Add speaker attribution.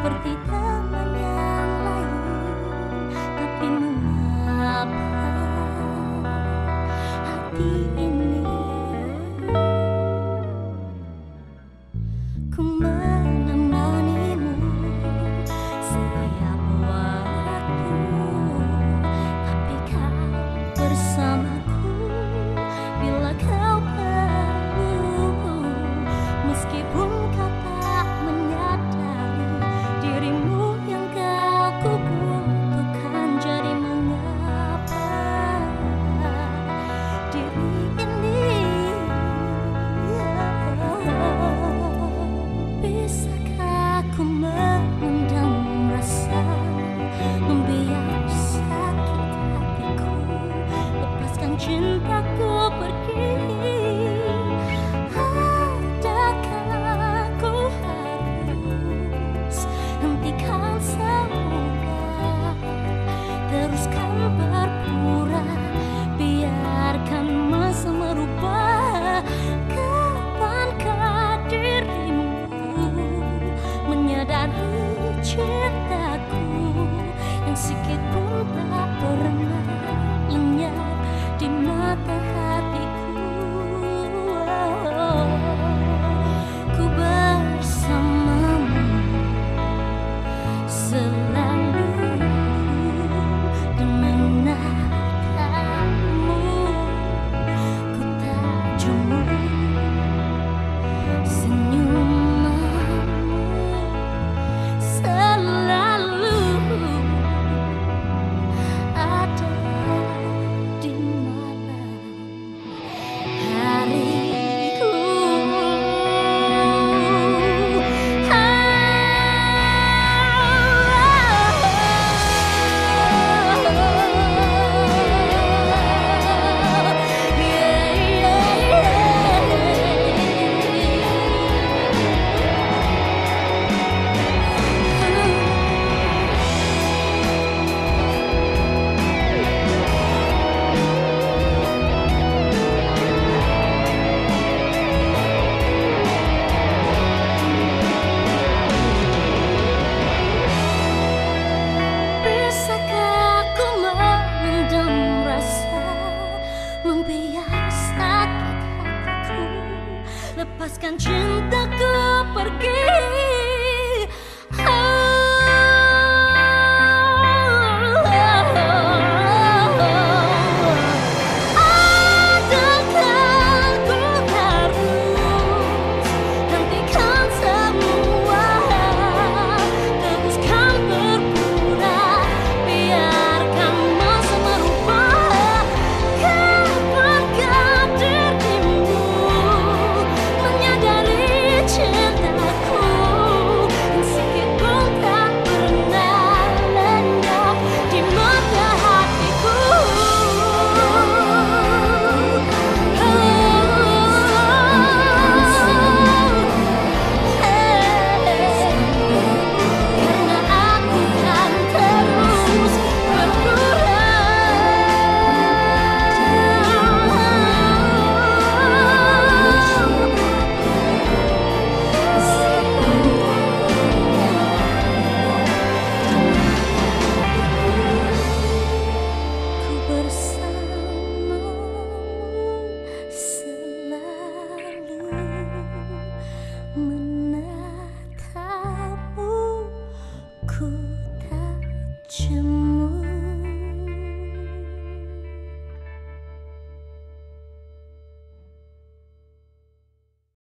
Speaker 1: seperti teman yang lain. Tapi mengapa hati ini ku menemanimu setiap waktu, tapi kau bersamaku bila kau perlu. Meskipun kau tak menyadari dirimu yang kau butuhkan, jadi mengapa diri ini bisakah ku memendam rasa, membiar sakit hatiku, lepaskan cintaku pergi. Adakah ku harus hentikan semua, teruskan berpura, biarkan masa merubah? Kapankah dirimu menyadari cintaku yang sedikit pun tak pernah lenyap di mata hatiku? Ku bersamamu selalu dan menatapmu. Ku tajammu senyumanmu selalu ada di malam hariku. Bisakah ku memendam rasa, membiar sakit hatiku, lepaskan cintaku pergi? Adakah ku harus hentikan semua, teruskan berpura, biarkan masa merubah? Kapankah dirimu menyadari cintaku yang sedikit pun tak pernah lenyap di mata hatiku? Karena aku kan terus berpura. Ku bersamamu selalu.